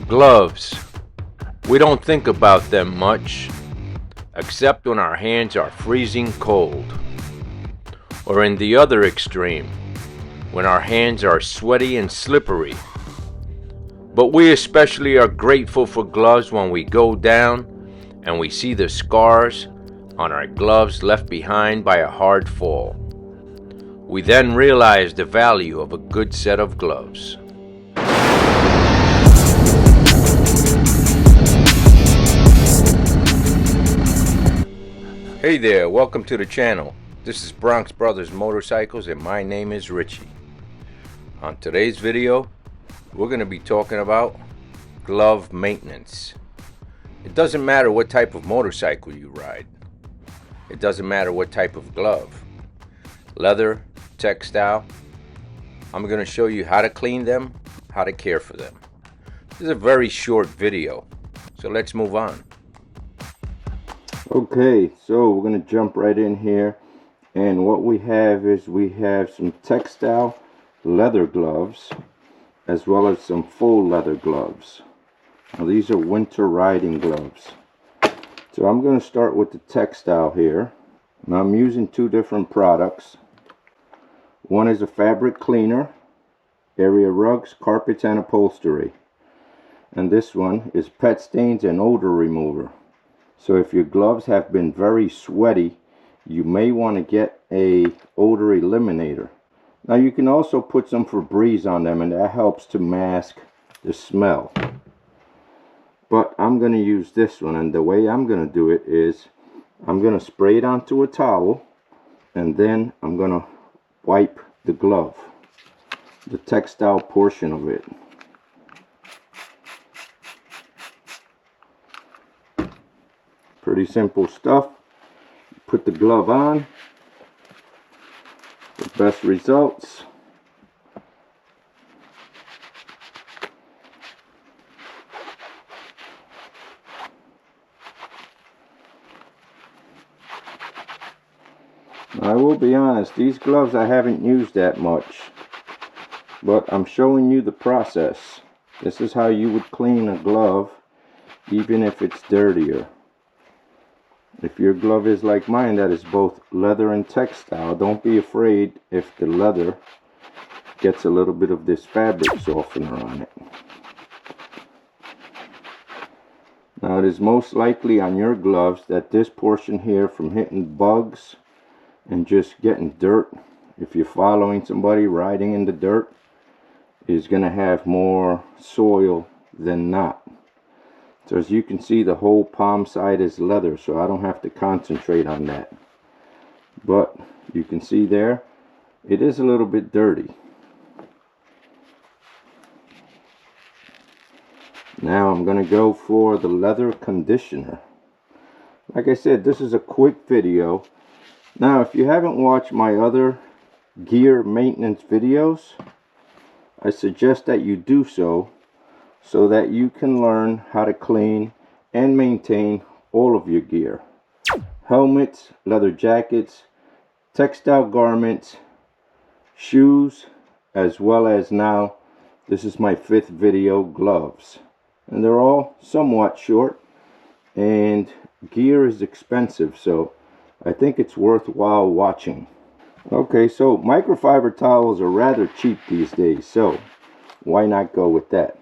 Gloves. We don't think about them much, except when our hands are freezing cold. Or in the other extreme, when our hands are sweaty and slippery. But we especially are grateful for gloves when we go down and we see the scars on our gloves left behind by a hard fall. We then realize the value of a good set of gloves. Hey there, welcome to the channel. This is Bronx Brothers Motorcycles and my name is Richie. On today's video, we're going to be talking about glove maintenance. It doesn't matter what type of motorcycle you ride. It doesn't matter what type of glove. Leather, textile. I'm going to show you how to clean them, how to care for them. This is a very short video, so let's move on. Okay, so we're going to jump right in here, and what we have is we have some textile leather gloves as well as some full leather gloves. Now these are winter riding gloves. So I'm going to start with the textile here. Now I'm using two different products. One is a fabric cleaner, area rugs, carpets and upholstery, and this one is pet stains and odor remover. So if your gloves have been very sweaty, you may want to get a odor eliminator. Now you can also put some Febreze on them, and that helps to mask the smell. But I'm going to use this one, and the way I'm going to do it is I'm going to spray it onto a towel, and then I'm going to wipe the glove, the textile portion of it. Pretty simple stuff. Put the glove on. The best results. I will be honest, these gloves I haven't used that much, but I'm showing you the process. This is how you would clean a glove, even if it's dirtier. If your glove is like mine, that is both leather and textile, don't be afraid if the leather gets a little bit of this fabric softener on it. Now it is most likely on your gloves that this portion here, from hitting bugs and just getting dirt, if you're following somebody riding in the dirt, is going to have more soil than not. So as you can see, the whole palm side is leather, so I don't have to concentrate on that. But you can see there, it is a little bit dirty. Now I'm going to go for the leather conditioner. Like I said, this is a quick video. Now if you haven't watched my other gear maintenance videos, I suggest that you do so that you can learn how to clean and maintain all of your gear. Helmets, leather jackets, textile garments, shoes, as well as now, this is my 5th video, gloves. And they're all somewhat short, and gear is expensive, so I think it's worthwhile watching. Okay, so microfiber towels are rather cheap these days, so why not go with that?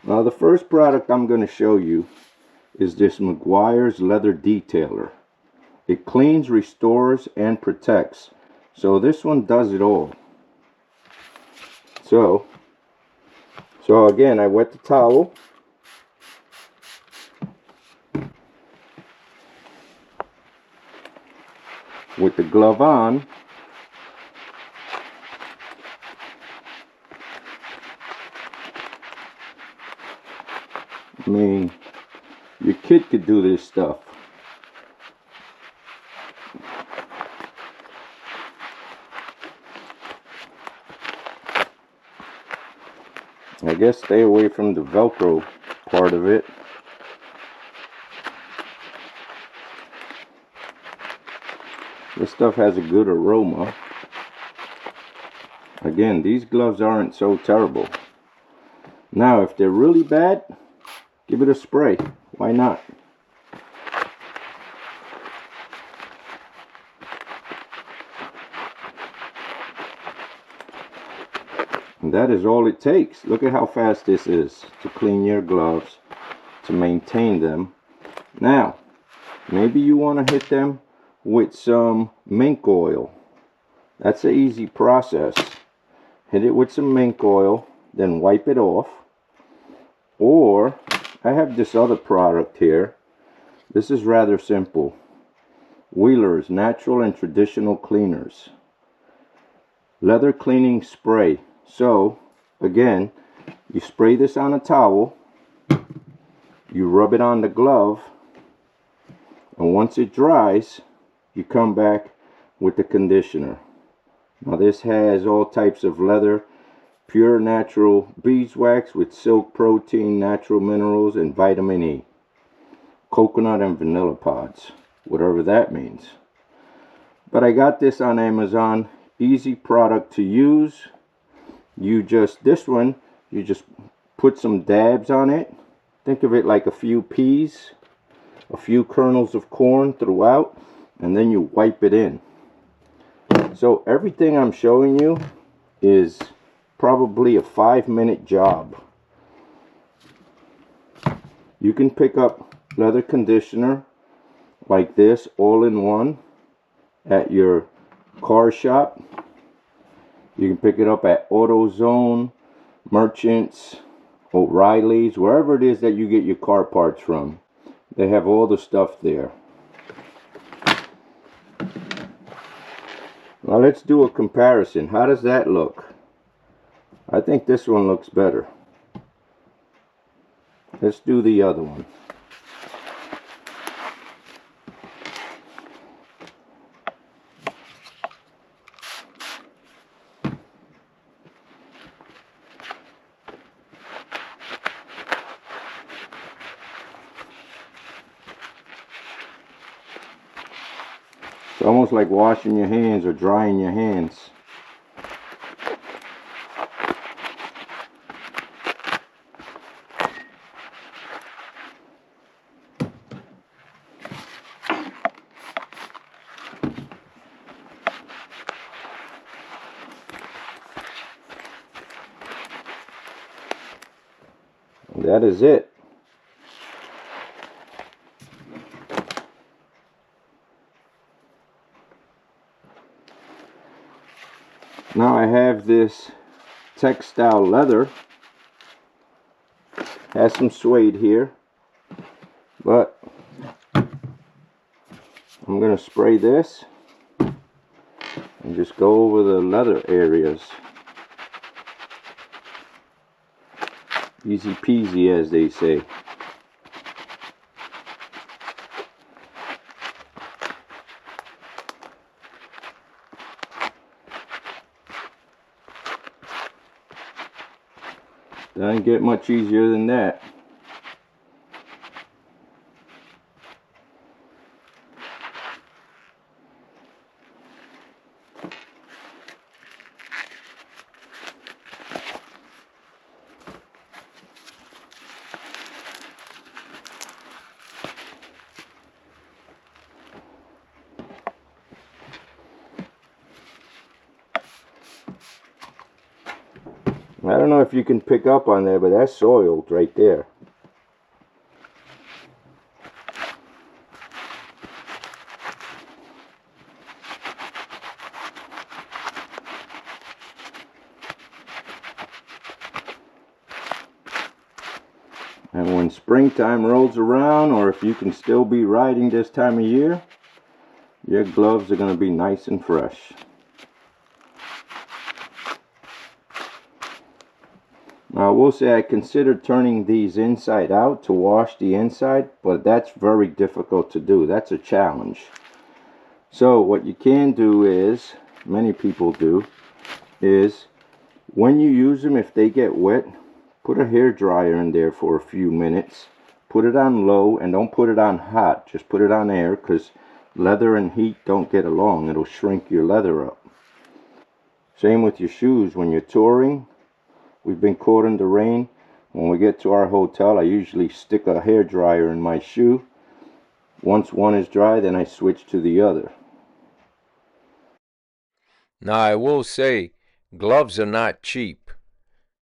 Now the first product I'm going to show you is this Meguiar's Leather Detailer. It cleans, restores, and protects. So this one does it all. So again, I wet the towel. With the glove on. I mean, your kid could do this stuff. I guess stay away from the Velcro part of it. This stuff has a good aroma. Again, these gloves aren't so terrible. Now, if they're really bad, give it a spray. Why not? And that is all it takes. Look at how fast this is to clean your gloves, to maintain them. Now, maybe you want to hit them with some mink oil. That's an easy process. Hit it with some mink oil, then wipe it off. Or, I have this other product here. This is rather simple. Wheeler's Natural and Traditional Cleaners. Leather cleaning spray. So, again, you spray this on a towel. You rub it on the glove. And once it dries, you come back with the conditioner. Now this has all types of leather, pure natural beeswax with silk protein, natural minerals, and vitamin E. Coconut and vanilla pods, whatever that means. But I got this on Amazon. Easy product to use. This one, you just put some dabs on it. Think of it like a few peas, a few kernels of corn throughout, and then you wipe it in. So everything I'm showing you is probably a 5-minute job. You can pick up leather conditioner like this all in one at your car shop. You can pick it up at AutoZone, Merchants, O'Reilly's, wherever it is that you get your car parts from. They have all the stuff there. Now let's do a comparison. How does that look? I think this one looks better. Let's do the other one. It's almost like washing your hands or drying your hands. And that is it. Now I have this textile leather. Has some suede here, but I'm going to spray this and just go over the leather areas. Easy peasy, as they say. Doesn't get much easier than that. I don't know if you can pick up on there, but that's soiled right there. And when springtime rolls around, or if you can still be riding this time of year, your gloves are going to be nice and fresh. Now I will say I considered turning these inside out to wash the inside, but that's very difficult to do. That's a challenge. So what you can do is, many people do, is when you use them, if they get wet, put a hair dryer in there for a few minutes. Put it on low and don't put it on hot. Just put it on air, because leather and heat don't get along. It'll shrink your leather up. Same with your shoes. When you're touring, we've been caught in the rain. when we get to our hotel, I usually stick a hair dryer in my shoe. Once one is dry, then I switch to the other. Now, I will say, gloves are not cheap.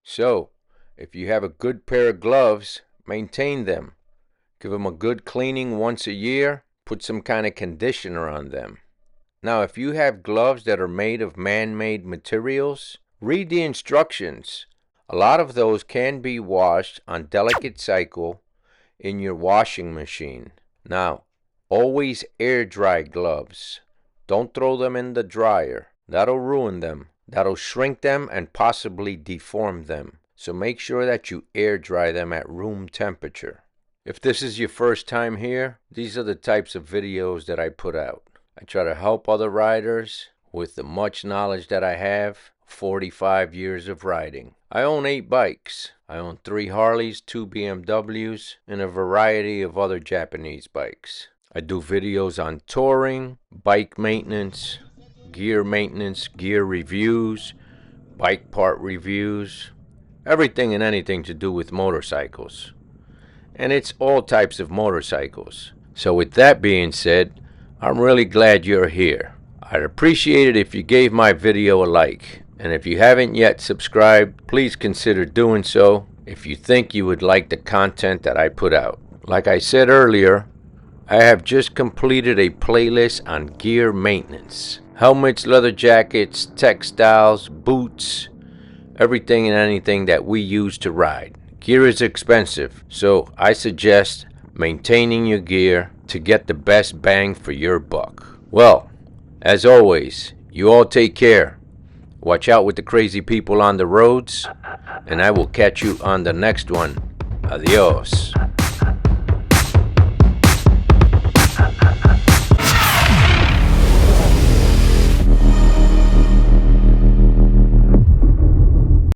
So, if you have a good pair of gloves, maintain them. Give them a good cleaning once a year. Put some kind of conditioner on them. Now, if you have gloves that are made of man-made materials, read the instructions. A lot of those can be washed on delicate cycle in your washing machine. Now, always air dry gloves. Don't throw them in the dryer. That'll ruin them. That'll shrink them and possibly deform them. So make sure that you air dry them at room temperature. If this is your first time here, these are the types of videos that I put out. I try to help other riders with the much knowledge that I have, 45 years of riding. I own 8 bikes. I own 3 Harleys, 2 BMWs, and a variety of other Japanese bikes. I do videos on touring, bike maintenance, gear reviews, bike part reviews, everything and anything to do with motorcycles. And it's all types of motorcycles. So with that being said, I'm really glad you're here. I'd appreciate it if you gave my video a like. And if you haven't yet subscribed, please consider doing so if you think you would like the content that I put out. Like I said earlier, I have just completed a playlist on gear maintenance. Helmets, leather jackets, textiles, boots, everything and anything that we use to ride. Gear is expensive, so I suggest maintaining your gear to get the best bang for your buck. Well, as always, you all take care. Watch out with the crazy people on the roads, and I will catch you on the next one. Adios.